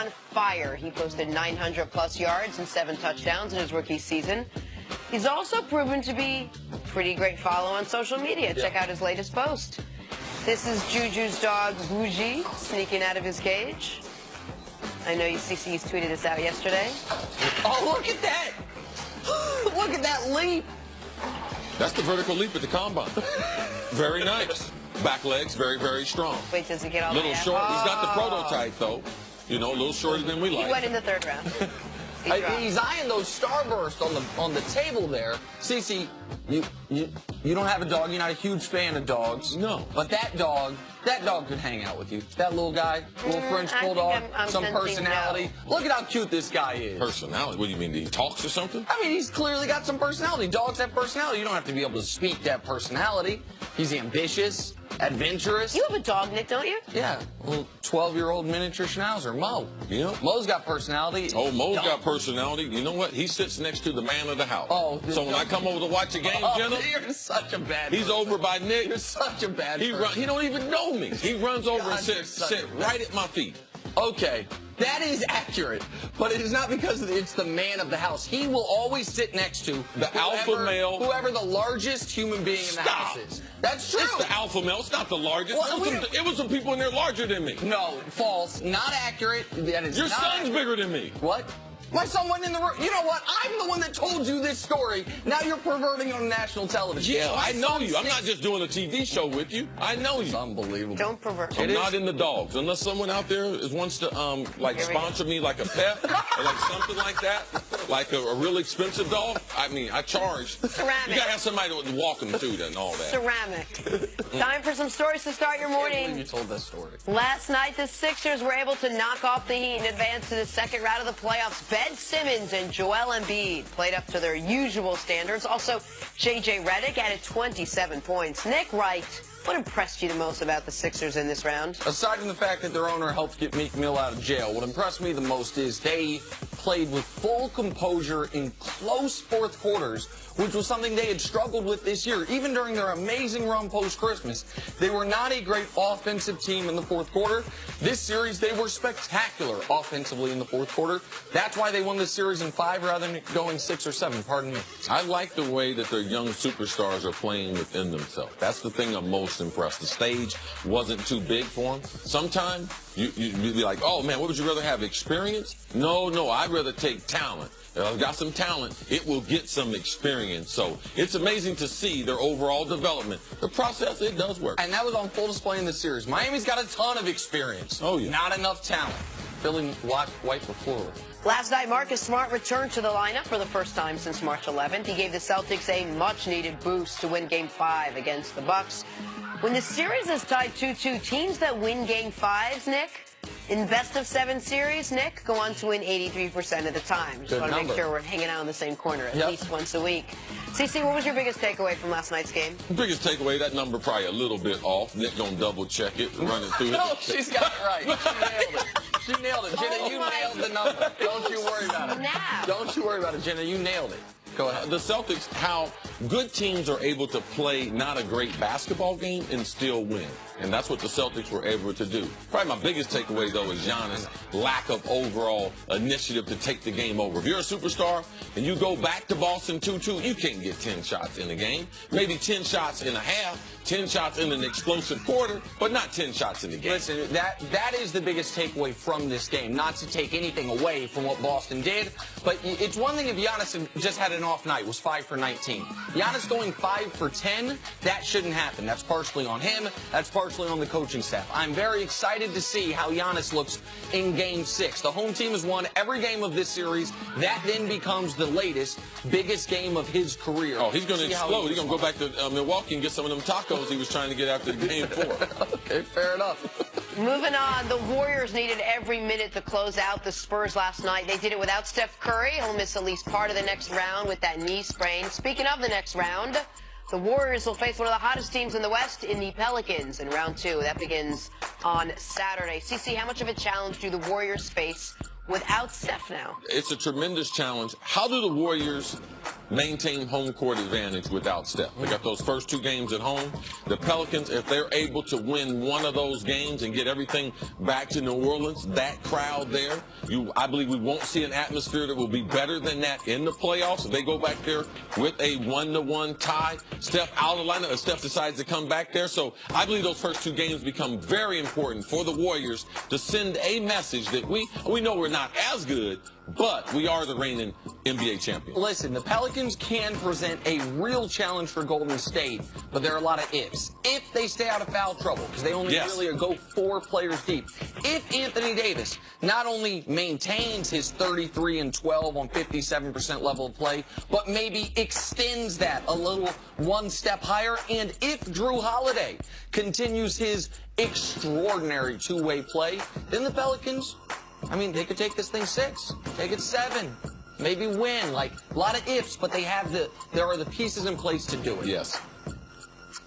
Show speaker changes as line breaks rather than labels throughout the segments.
on fire. He posted 900-plus yards and 7 touchdowns in his rookie season. He's also proven to be a pretty great follow on social media. Check out his latest post. This is Juju's dog, Bougie, sneaking out of his cage. I know CC's tweeted this out yesterday.
Oh, look at that! Look at that leap!
That's the vertical leap at the combine. Very nice. Back legs, very, very strong.
Wait, does he get all the way
Little
up?
short. He's got the prototype, though. You know, a little shorter than we like.
He went in the 3rd round.
He's eyeing those starbursts on the table there. Cece, you don't have a dog. You're not a huge fan of dogs.
No.
But that dog could hang out with you. That little guy, little French bulldog,
I'm
some personality.
no.
Look at how cute this guy is.
Personality? What do you mean? He talks or something?
I mean, he's clearly got some personality. Dogs have personality. You don't have to be able to speak that personality. He's ambitious, adventurous.
You have a dog, Nick, don't you?
Yeah, a little 12-year-old miniature schnauzer, Mo.
Yeah.
Mo's got personality.
Oh, Mo's got personality. You know what? He sits next to the man of the house.
Oh,
so when I come over to watch a game, Jenna,
you're such a bad
he's
person.
over by Nick.
You're such a bad person.
He don't even know me. He runs over and sits right at my feet.
Okay, that is accurate, but it is not because it's the man of the house. He will always sit next to
the alpha male,
whoever the largest human being in the house is. That's true.
It's the alpha male. It's not the largest.
Well,
it was some people in there larger than me.
No, false. Not accurate. That is
Your
not
son's
accurate.
bigger than me.
What? My son went in the room. You know what? I'm the one that told you this story. Now you're perverting on national television.
Yeah, I know you. I'm not just doing a TV show with you. I know you.
It's unbelievable.
Don't pervert.
I'm not into dogs. Unless someone out there wants to sponsor me like a pet or like something like that, like a real expensive dog. I mean, I charge.
Ceramic.
You gotta have somebody to walk them to and all that.
Ceramic. Time for some stories to start your morning.
You told that story.
Last night, the Sixers were able to knock off the Heat and advance to the 2nd round of the playoffs. Ben Simmons and Joel Embiid played up to their usual standards. Also, J.J. Redick added 27 points. Nick Wright, what impressed you the most about the Sixers in this round?
Aside from the fact that their owner helped get Meek Mill out of jail, what impressed me the most is they played with full composure in close 4th quarters, which was something they had struggled with this year. Even during their amazing run post-Christmas, they were not a great offensive team in the 4th quarter. This series, they were spectacular offensively in the 4th quarter. That's why they won this series in 5 rather than going 6 or 7, pardon me.
I like the way that their young superstars are playing within themselves. That's the thing I'm most impressed. The stage wasn't too big for them. Sometimes you'd be like, oh, man, what would you rather have, experience? No, I'd rather take talent. If I've got some talent, it will get some experience. So it's amazing to see their overall development. The process, it does work.
And that was on full display in the series. Miami's got a ton of experience.
Oh, yeah.
Not enough talent. Philly wiped the floor with it.
Last night, Marcus Smart returned to the lineup for the first time since March 11th. He gave the Celtics a much-needed boost to win Game 5 against the Bucks. When the series is tied 2-2, teams that win Game 5s, Nick, in best-of-7 series, Nick, go on to win 83% of the time. Just want to make sure we're hanging out in the same corner at least once a week. CC, what was your biggest takeaway from last night's game?
The biggest takeaway, that number probably a little bit off. Nick gonna double-check it, run it through it.
No, she's got it right. She nailed it. She nailed it. Jenna, you nailed the number. Don't you worry about it. Don't you worry about it, Jenna. You nailed it. Go ahead.
The Celtics, how good teams are able to play not a great basketball game and still win. And that's what the Celtics were able to do. Probably my biggest takeaway, though, is Giannis' lack of overall initiative to take the game over. If you're a superstar and you go back to Boston 2-2, you can't get 10 shots in a game. Maybe 10 shots in a half, 10 shots in an explosive quarter, but not 10 shots in the game.
Listen, that is the biggest takeaway from this game. Not to take anything away from what Boston did, but it's one thing if Giannis just had an off night, was 5 for 19. Giannis going 5 for 10, that shouldn't happen. That's partially on him. That's partially on the coaching staff. I'm very excited to see how Giannis looks in Game 6. The home team has won every game of this series. That then becomes the latest, biggest game of his career.
Oh, he's going to explode. He's going to go back to Milwaukee and get some of them tacos he was trying to get after Game 4.
Okay, fair enough.
Moving on, the Warriors needed every minute to close out the Spurs last night. They did it without Steph Curry. He'll miss at least part of the next round with that knee sprain. Speaking of the next round, the Warriors will face one of the hottest teams in the West in the Pelicans in round 2. That begins on Saturday. CC, how much of a challenge do the Warriors face without Steph now.
It's a tremendous challenge. How do the Warriors maintain home court advantage without Steph? They got those first 2 games at home. The Pelicans, if they're able to win one of those games and get everything back to New Orleans, that crowd there, I believe we won't see an atmosphere that will be better than that in the playoffs. If they go back there with a 1-1 tie, Steph out of the lineup, if Steph decides to come back there. So I believe those first 2 games become very important for the Warriors to send a message that we know we're not as good, but we are the reigning NBA champions.
Listen, the Pelicans can present a real challenge for Golden State, but there are a lot of ifs. If they stay out of foul trouble, because they only really go 4 players deep. If Anthony Davis not only maintains his 33 and 12 on 57% level of play, but maybe extends that a little one step higher, and if Drew Holiday continues his extraordinary two-way play, then the Pelicans, I mean, they could take this thing 6, take it 7, maybe win. Like, a lot of ifs, but there are the pieces in place to do it.
Yes.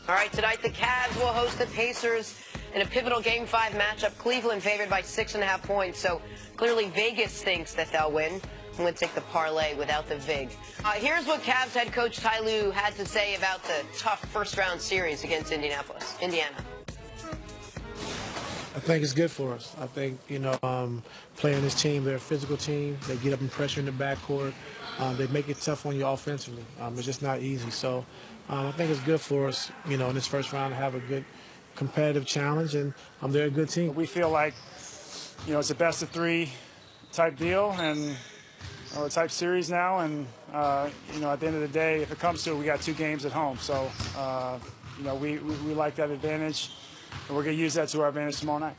All right, tonight the Cavs will host the Pacers in a pivotal Game 5 matchup. Cleveland favored by 6.5 points, so clearly Vegas thinks that they'll win. I'm going to take the parlay without the vig. Here's what Cavs head coach Ty Lue had to say about the tough first-round series against Indiana.
I think it's good for us. I think, playing this team, they're a physical team. They get up and pressure in the backcourt. They make it tough on you offensively. It's just not easy. So I think it's good for us, in this first round to have a good competitive challenge, and they're a good team.
We feel like, it's a best-of-3 type deal and or type series now. And, at the end of the day, if it comes to it, we got 2 games at home. So, we like that advantage. And we're going to use that to our advantage tomorrow night.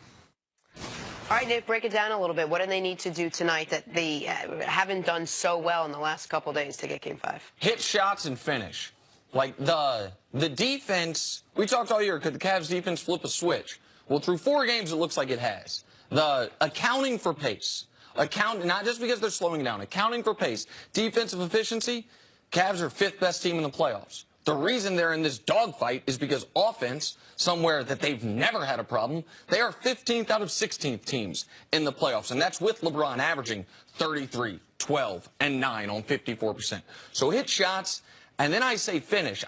All right, Nick, break it down a little bit. What do they need to do tonight that they haven't done so well in the last couple days to get Game 5?
Hit shots and finish. Like, the defense, we talked all year, could the Cavs defense flip a switch? Well, through 4 games, it looks like it has. The accounting for pace, not just because they're slowing down, accounting for pace, defensive efficiency, Cavs are 5th best team in the playoffs. The reason they're in this dogfight is because offense, somewhere that they've never had a problem, they are 15th out of 16th teams in the playoffs. And that's with LeBron averaging 33, 12, and 9 on 54%. So hit shots, and then I say finish.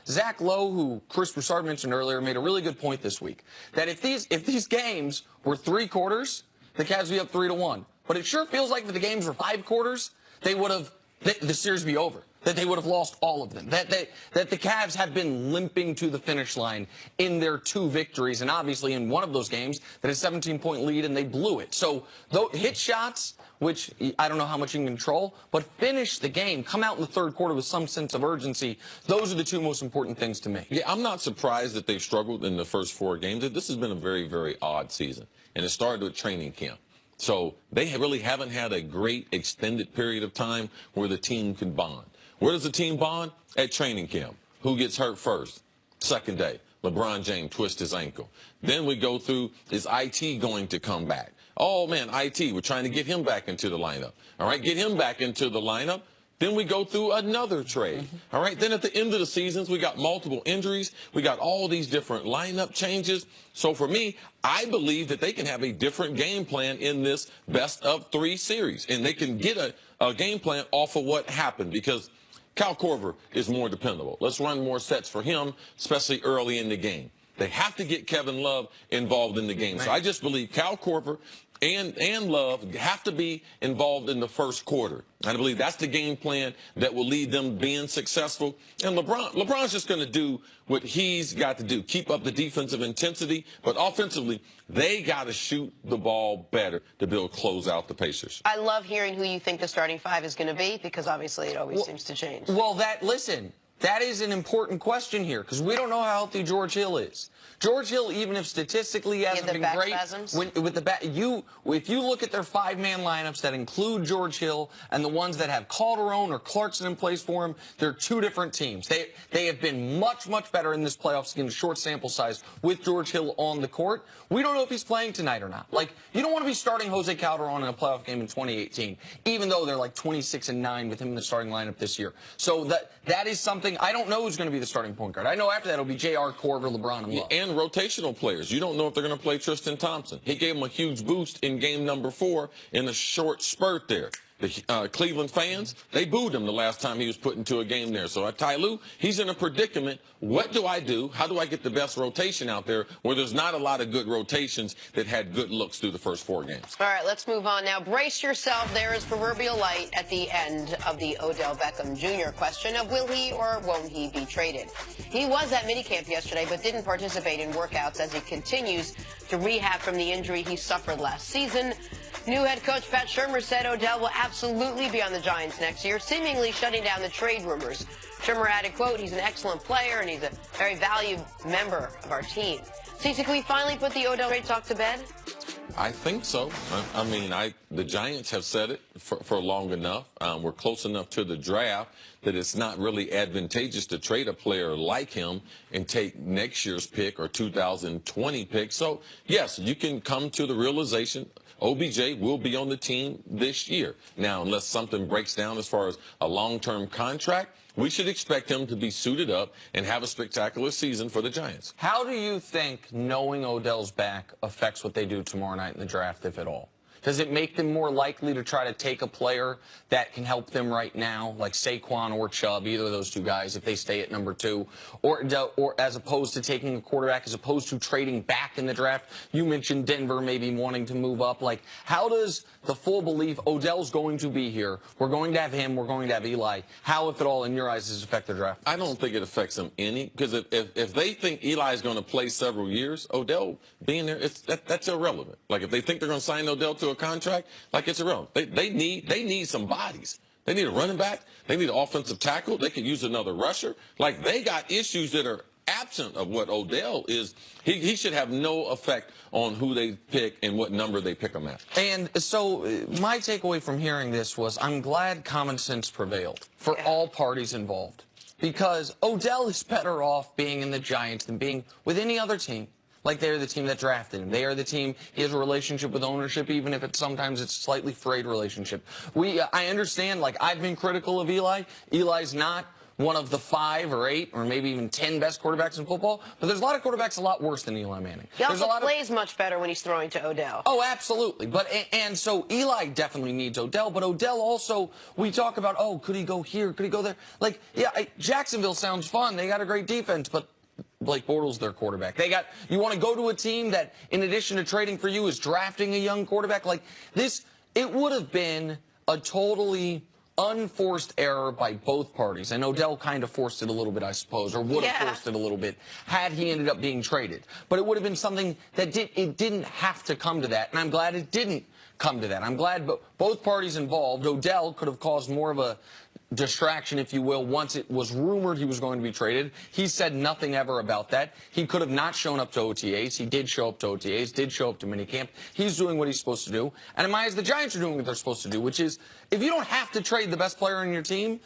Zach Lowe, who Chris Broussard mentioned earlier, made a really good point this week. That if these games were 3 quarters, the Cavs would be up 3-1. But it sure feels like if the games were 5 quarters, the series would be over. That they would have lost all of them. That the Cavs have been limping to the finish line in their 2 victories. And obviously in one of those games, that is a 17-point lead, and they blew it. So hit shots, which I don't know how much you can control, but finish the game. Come out in the 3rd quarter with some sense of urgency. Those are the 2 most important things to me.
Yeah, I'm not surprised that they've struggled in the first 4 games. This has been a very, very odd season. And it started with training camp. So they really haven't had a great extended period of time where the team can bond. Where does the team bond? At training camp. Who gets hurt first? 2nd day. LeBron James twists his ankle. Then we go through, is IT going to come back? Oh, man, IT, we're trying to get him back into the lineup. All right, get him back into the lineup. Then we go through another trade. All right, then at the end of the seasons, we got multiple injuries. We got all these different lineup changes. So for me, I believe that they can have a different game plan in this best-of-3 series. And they can get a game plan off of what happened, because Kyle Korver is more dependable. Let's run more sets for him, especially early in the game. They have to get Kevin Love involved in the game. So I just believe Kyle Korver and Love have to be involved in the first quarter. I believe that's the game plan that will lead them being successful. And LeBron's just going to do what he's got to do, keep up the defensive intensity. But offensively, they got to shoot the ball better to be able to close out the Pacers.
I love hearing who you think the starting 5 is going to be, because obviously it always seems to change.
Well, listen, that is an important question here, because we don't know how healthy George Hill is. George Hill, even if statistically he hasn't been great, if you look at their 5-man lineups that include George Hill and the ones that have Calderon or Clarkson in place for him, they're 2 different teams. They have been much, much better in this playoffs in a short sample size with George Hill on the court. We don't know if he's playing tonight or not. Like, you don't want to be starting Jose Calderon in a playoff game in 2018, even though they're like 26-9 with him in the starting lineup this year. So that is something thing. I don't know who's going to be the starting point guard. I know after that it'll be J.R., Korver, LeBron, and Love.
And rotational players. You don't know if they're going to play Tristan Thompson. He gave him a huge boost in game number 4 in a short spurt there. The Cleveland fans, they booed him the last time he was put into a game there. So Ty Lue, he's in a predicament. What do I do? How do I get the best rotation out there where there's not a lot of good rotations that had good looks through the first 4 games?
All right, let's move on now. Brace yourself. There is proverbial light at the end of the Odell Beckham Jr. question of will he or won't he be traded. He was at minicamp yesterday but didn't participate in workouts as he continues to rehab from the injury he suffered last season. New head coach Pat Shurmur said Odell will absolutely be on the Giants next year, seemingly shutting down the trade rumors. Shurmur added, quote, he's an excellent player and he's a very valued member of our team. Cece, can we finally put the Odell trade talk to bed?
I think so. I mean, the Giants have said it for long enough. We're close enough to the draft that it's not really advantageous to trade a player like him and take next year's pick or 2020 pick. So, yes, you can come to the realization OBJ will be on the team this year. Now, unless something breaks down as far as a long-term contract, we should expect him to be suited up and have a spectacular season for the Giants.
How do you think knowing Odell's back affects what they do tomorrow night in the draft, if at all? Does it make them more likely to try to take a player that can help them right now, like Saquon or Chubb, either of those two guys, if they stay at number 2, or as opposed to taking a quarterback, as opposed to trading back in the draft? You mentioned Denver maybe wanting to move up. Like, how does the full belief Odell's going to be here, we're going to have him, we're going to have Eli, how, if at all, in your eyes, does it affect the draft?
I don't think it affects them any, because if they think Eli is going to play several years, Odell being there, that's irrelevant. Like, if they think they're going to sign Odell to a contract, like, it's irrelevant. They need some bodies. They need a running back. They need an offensive tackle. They could use another rusher. Like, they got issues that are absent of what Odell is. He should have no effect on who they pick and what number they pick him at.
And so my takeaway from hearing this was I'm glad common sense prevailed for all parties involved, because Odell is better off being in the Giants than being with any other team. Like, they're the team that drafted him. They are the team. He has a relationship with ownership, even if sometimes it's a slightly frayed relationship. I understand, like, I've been critical of Eli. Eli's not one of the 5 or 8 or maybe even 10 best quarterbacks in football, but there's a lot of quarterbacks a lot worse than Eli Manning.
He also plays much better when he's throwing to Odell.
Oh, absolutely. And so Eli definitely needs Odell, but Odell also, we talk about, oh, could he go here? Could he go there? Like, yeah, Jacksonville sounds fun. They got a great defense, but Blake Bortles their quarterback. You want to go to a team that, in addition to trading for you, is drafting a young quarterback like this. It would have been a totally unforced error by both parties, and Odell kind of forced it a little bit, I suppose, or would have forced it a little bit had he ended up being traded. But it would have been something that it didn't have to come to that, and I'm glad it didn't come to that. I'm glad both parties involved. Odell could have caused more of a distraction, if you will, once it was rumored he was going to be traded. He said nothing ever about that. He could have not shown up to OTAs. He did show up to OTAs, did show up to minicamp. He's doing what he's supposed to do. And in my eyes, the Giants are doing what they're supposed to do, which is, if you don't have to trade the best player on your team,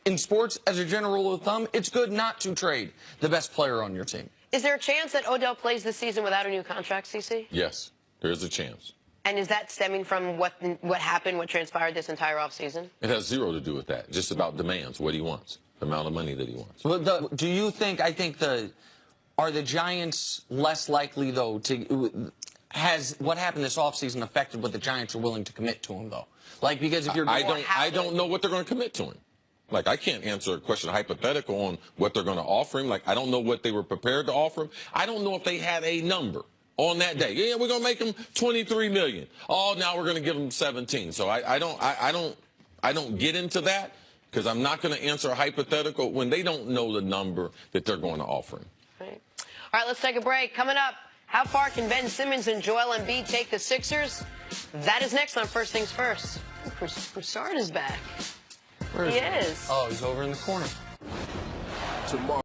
in sports, as a general rule of thumb, it's good not to trade the best player on your team.
Is there a chance that Odell plays this season without a new contract, CC?
Yes, there's a chance.
And is that stemming from what happened, what transpired this entire offseason?
It has zero to do with that. Just about demands, what he wants, the amount of money that he wants.
But do you think, are the Giants less likely, though, has what happened this offseason affected what the Giants are willing to commit to him, though? Like, because if you're
I don't know what they're going to commit to him. Like, I can't answer a question hypothetical on what they're going to offer him. Like, I don't know what they were prepared to offer him. I don't know if they had a number on that day. Yeah, we're going to make him $23 million. Oh, now we're going to give him 17. So I don't get into that, because I'm not going to answer a hypothetical when they don't know the number that they're going to offer him.
Right. All right, let's take a break. Coming up, how far can Ben Simmons and Joel Embiid take the Sixers? That is next on First Things First. Broussard is back.
Where is
he? Is.
Oh, he's over in the corner.
Tomorrow.